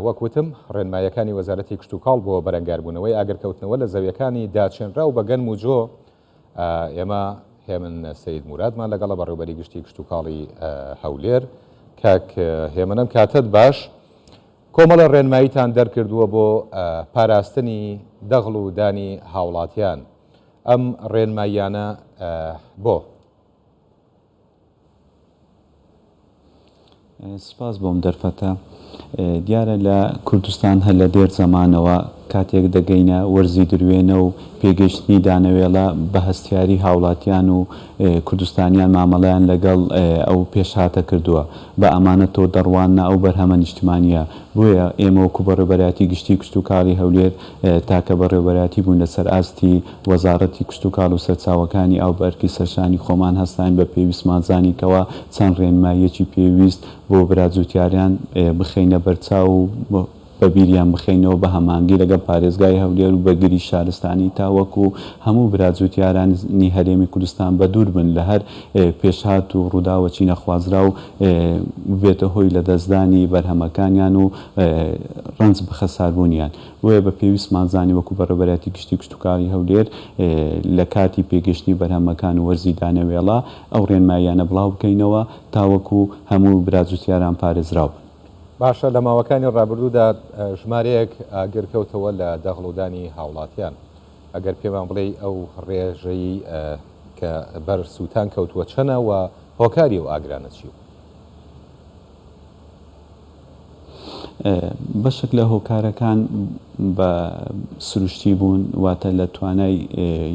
وەکوتم ڕێنمایەکانی وەزارەتی کشتتوکاڵ بۆ بەرەنگاربوونەوەی ئاگرکەوتنەوە لە زەویەکانی داچێنرا و بە گەنم و جۆ ئێمە هێمن سەید مورادمان لەگەڵە بەڕێوەبەری گشتی کشتتوکاڵی هەولێر کاک هێمنم کاتت باش کۆمەڵە ڕێنماییتان دەرکردووە بۆ پاراستنی دەغڵ و دانی هاوڵاتیان ئەم ڕێنماییانە بۆ سپاس بۆم دەرفەتە دیارە لە کوردستان هەر لە دێر زەمانەوە کاتێک دەگەینە وەرزی دروێنە و پێگەشتنی دانەوێڵە بە هەستیاری هاوڵاتیان و کوردستانیان مامەڵیان لەگەڵ ئەو پێشهاتە کردووە بە ئەمانە تۆ دەڕوانە ئەو بەرهەمە نیشتمانیە بۆیە ئێمە وەکو بەڕێوەبەراتی گشتی کشتتوکاڵی هەولێر تاکە بەڕێوەبەراتی بوون لەسەر ئاستی وەزارەتی کشتتوکاڵ و سەرچاوەکانی ئەو بەرکی سەرشانی خۆمان هەستان بە پێویستمان زانیکەوە چەند ڕێنماییەکی پێویست بۆ براجووتیاریان بخەینە بەرچاو و بە بیریان بخەینەوە بە هەمانگی لەگەڵ پارێزگای هەولێر و بەگری شارستانی تاوەکو هەموو براجووتیارانی هەرێمی کوردستان بە دوور بن لە هەر پێشهات و ڕووداوەچی نەخوازرا و بێتە هۆی لە دەستدانی بەرهەمەکانیان و ڕنج بەخەساربوونیان وێ بە پێویستمان زانی وەکو بەڕێوەبەراتی گشتی کشتتوکاڵی هەولێر لە کاتی پێگەشتنی بەرهەمەکان و وەرزی دانەوێڵە ئەو ڕێنماییانە بڵاو بکەینەوە تاوەکو هەموو براجووتیاران پارێزراو بن. باشە لە ماوەکانی ڕابردوودا ژمارەیەک ئاگرکەوتەوە لە دەغڵودانی هاوڵاتیان ئەگەر پێمان بڵێ ئەو ڕێژەی کە بەر سووتان کەوتووە چەنە و هۆکاری و ئاگرانە چی بەشێک لە هۆکارەکان بە سروشتی بوون واتە لە توانای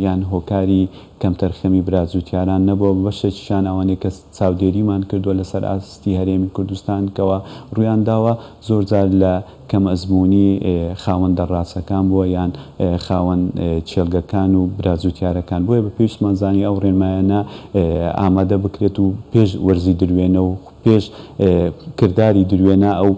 یان هۆکاری کەمتەرخەمی براجووتیاران نەبووە بەشێکیشان ئەوانەیە کە چاودێریمان کردووە لەسەر ئاستی هەرێمی کوردستان کەەوە ڕویان داوە زۆرجار لە کەم ئەزمموی خاوەندە ڕاستەکان بووە یان خاوەن چێلگەکان و براجووتیارەکان بۆیە بە پێویستمان زانی ئەو ڕێنمایانە ئامادە بکرێت و پێش وەرزی دروێنە و پێش کردداری دروێنە ئەو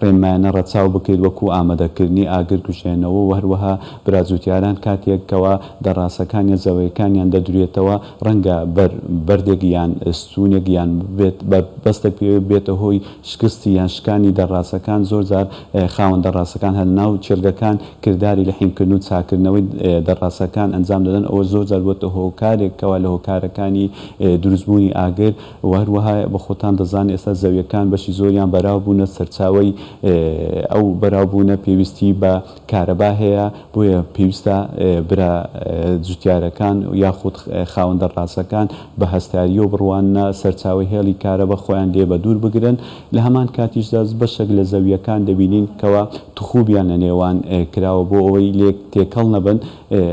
ڕێنمایانە ڕەچاو بکەیت وەکو ئامادەکردنی ئاگر کوژێنەوە و هەروەها براجووتیاران کاتێکەوە دەڕاستەکان یا زەوەیەکانیان دەدورێتەوە ڕەنگە بەردێک یان ستونێک یان بەستە پێ بێتە هۆی شکستی یان شکانی دەڕاستەکان زۆرجار خاوەن دەڕاستەکان هەر ناو چێلگەکان کردداری لە حینکردن و چاکردنەوەی دەڕاستەکان ئەنجام دەدەن ئەوە زۆرجار بۆتە هۆکارێکەوە لە هۆکارەکانی دروستبوونی ئاگر و هەروەها بە خۆتان دەزانێت ئێستا زەویەکان بەشی زۆریان بەراو بوونە سەرچاوی ئەو بەراوبوونە پێویستی بە کارەبا هەیە بۆیە پێویستە برا جوتیارەکان یاخود خاوەندە ڕاستەکان بە هەستاری و بڕوانە سەرچاوی هێڵی کارەبە خۆیان لێ بە دوور بگرن لە هەمان کاتیشدا بەشێک لە زەویەکان دەبینین کەەوە تخوبیان لە نێوان کراوە بۆ ئەوەی لێک تێکەڵ نەبن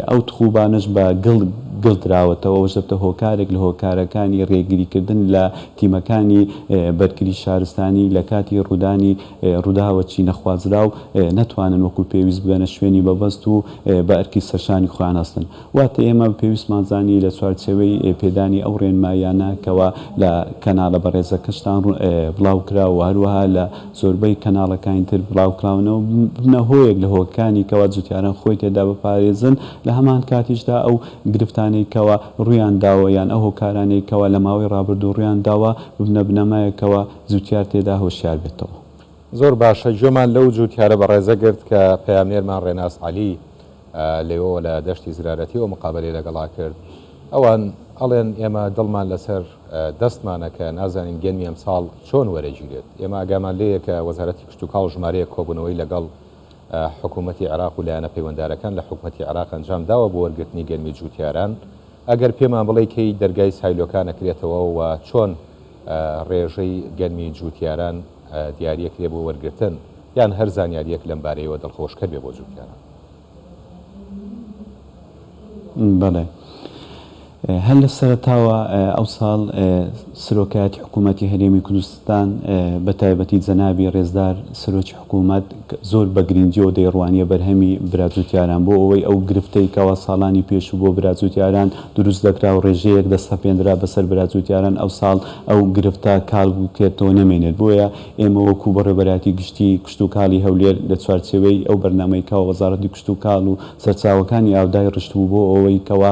ئەو تخوبانش بە گڵدراوەتەوە وشتە هۆکارێک لە هۆکارەکانی ڕێگریکردن لە تیمەکانی بەرگری شارستانی لە کاتی ڕوودانی ڕووداوەچی نەخوازرا و نەتوانن وەکو پێویست بگەنە شوێنی بەبەست و بە ئەرکی سەرشانی خۆیان هەستن واتە ئێمە پێویستمانزانی لە چوارچێوەی پێدانی ئەو ڕێنمایانە کەەوە لە کەناڵە بەڕێزەکەشتان بڵاو کرا و هەروەها لە زۆربەی کەناڵەکانی تر بڵاوکراونەوە بنە هۆیەک لە هۆکانی کەەوە جوتیاران خۆی تێدا بپارێزن لە هەمان کاتیشدا ئەو گرفتانێکەوە ڕویان داوە یان ئەو هۆکارانێکەوە لە ماوەی ڕابردوو ڕویان داوە ببنە بنەمایەکەوە زووتیار تێدا هۆشیار بێتەوە. زۆر باشە گوێمان لەو جووتیارە بەڕێزە گرت کە پەیامنێرمان ڕێناس عەلی لێەوە لە دەشتی زرارەتی و مقابلەی لەگەڵا کرد ئەوان ئەڵێن ئێمە دڵمان لەسەر دەستمانە کە نازانین گەنمی ئەم ساڵ چۆن وەرەگیرێت ئێمە ئاگامان لێیە کە وەزارەتی کشتتوکاڵ ژمارەیە کۆبوونەوەی لەگەڵ حکوومەتی عێراق و لایەنە پەیوەنددارەکان لە حکوومەتی عێراق ئەنجام داوە بۆ وەرگرتنی گەنمی جووتیاران ئەگەر پێمان بڵێ کەی دەرگای سایلۆکان ئەکرێتەوە و چۆن ڕێژەی گەنمی جووتیاران دیاریەک لێ بۆ وەرگرتن یان هەر زانیاریەک لەم بارەیەوە دڵخۆشکە بێ بۆ جووتیاران. بەڵێ هەر لە سەرەتاوە ئەو ساڵ سەرۆکایەتی حکوومەتی هەرێمی کوردستان بە تایبەتی جەنابی ڕێزدار سەرۆکی حکوومەت زۆر بە گرنگیەوە دەیڕوانیە بەرهەمی براجوتیاران بۆ ئەوەی ئەو گرفتەی کەوا ساڵانی پێش و بۆ براجوتیاران دروست دەکرا و ڕێژەیەک دەستەپێنرا بەسەر براجوتیاران ئەو ساڵ ئەو گرفتە کاڵ بکرێتەوە نەمێنێت. بۆیە ئێمە وەکو بەڕێوەبەراتی گشتی کشت و کاڵی هەولێر لە چوارچێوەی ئەو بەرنامەی کەوا وەزارەتی کشت و کاڵ و سەرچاوەکانی ئاودای ڕشتبوو بۆ ئەوەی کەوا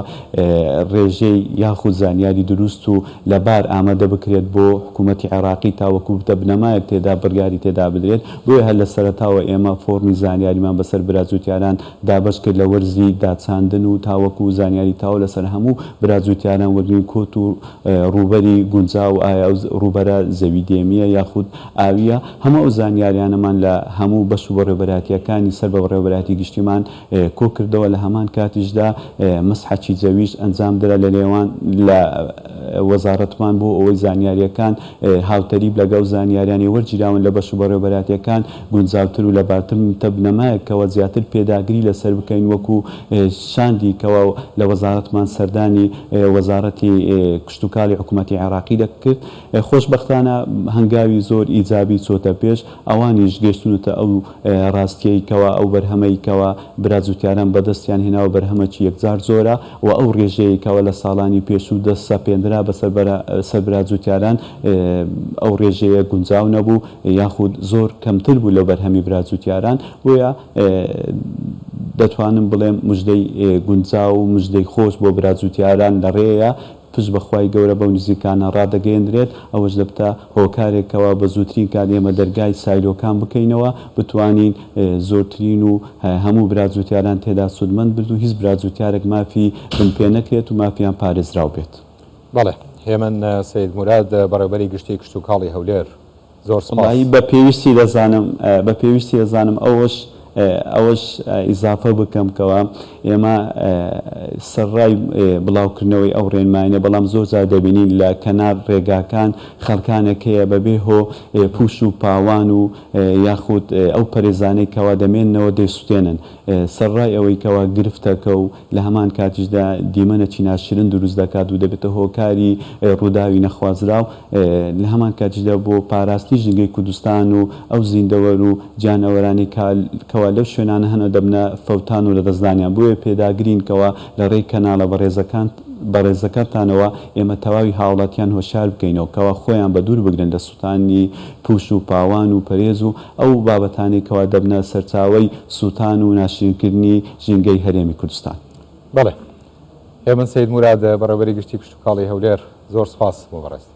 ڕێژەی یاخود زانیاری دروست و لەبار ئامادە بکرێت بۆ حکوومەتی عێراقی تاوەکو بتە بنەمایەک تێدا بڕیاری تێدا بدرێت. بۆیە هەر لە سەرەتاوە ئێمە فۆرمی زانیاریمان بەسەر براجوتیاران دابش کرد لە وەرزی داچاندن و تاوەکو و زانیاری تاوە لەسەر هەموو براجوتیاران وەرگین کۆت و ڕوبەری گونجاو ئایا ڕوبەرە زەوی دێمیە یاخود ئاویە. هەموو ئەو زانیاریانەمان لە هەموو بەش و بەڕێوەبەراتیەکانی سەر بە بەڕێوەبەراتی گشتیمان کۆ کردەوە. لە هەمان کاتیشدا مەسحەکی جەویش ئەنجام درا لە نێوان لە وەزارەتمان بۆ ئەوەی زانیاریەکان هاوتەریب لەگەڵ زانیاریانی وەرگیراون لە بەش و بەڕێوەبەراتیەکان گونجاوتر و لەبارتر تەبنەمایەکەوە زیاتر پێداگری لەسەر بکەین وەکو شاندی کەوا لە وەزارەتمان سەردانی وەزارەتی کشت و کاڵی حکوومەتی عێراقی دەکرد. خۆشبەختانە هەنگاوی زۆر ئیجابی چۆتە پێش، ئەوانیش گەشتونەتە ئەو ڕاستیەی کەوا ئەو بەرهەمەی کەوا براجوتیاران بەدەستیان هێناوە بەرهەمەکی یەکجار زۆرە و ئەو ڕێژەیە کەوا لە ساڵانی پێشوو دەستەپێنرا بەسەر براجوتیاران ئەو ڕێژەیە گونجاو نەبوو یاخود زۆر کەمتر بوو لە بەرهەمی براجوتیاران. بۆیە دەتوانم بڵێم مژدەی گونجاو و مژدەی خۆش بۆ براجوتیاران لەڕێیە پشت بەخوای گەورە بەو نزیکانە ڕادەگەیەندرێت. ئەوەش دەبتە هۆکارێکەوە بە زووترین کات ئێمە دەرگای سایلۆکان بکەینەوە بتوانین زۆرترین و هەموو براجوتیاران تێدا سودمەند بێت و هیچ براجوتیارێک مافی بنپێ نەکرێت و مافیان پارێزراو بێت. بەڵێ هێمن سید مراد بەڕێوەبەری گشتی کشت و کاڵی هەولێر زۆر سپاس. بە پێویستی دەزانم ئەوەش ئیزافە بکەم کەوە ئێمە سەرڕای بڵاوکردنەوەی ئەو ڕێنمایانە بەڵام زۆر جار دەبینین لە کەنار ڕێگاکان خەڵکانێکەیە بەبێ هۆ پوش و پاوان و یاخود ئەو پەرێزانەی کەوا دەمێننەوە دەیسوتێنن. سەرڕای ئەوەی کەوا گرفتەکە و لە هەمان کاتیشدا دیمەنەکی ناشرن دروست دەکات و دەبێتە هۆکاری ڕووداوی نەخوازراو لە هەمان کاتیشدا بۆ پاراستی ژنگەی کوردستان و ئەو زیندەوەر و گیانەوەرانی کەوا لەو شوێنانە هەنە دەبنە فەوتان و لە دەستدانیان. بۆیە پێداگرین کەوا لە ڕێی کەناڵە بەڕێزەکانتانەوە ئێمە تەواوی هاوڵاتیان هۆشار بکەینەوە کەوا خۆیان بە دوور بگرن لە سووتانی پوش و پاوان و پەرێز و ئەو بابەتانی کەوا دەبنە سەرچاوەی سووتان و ناشرینکردنی ژینگەی هەرێمی کوردستان. بەڵێ هێمن سید مراد بەڕێوەبەری گشتی کشت و کاڵی هەولێر زۆر سپاس بۆ بەڕێست.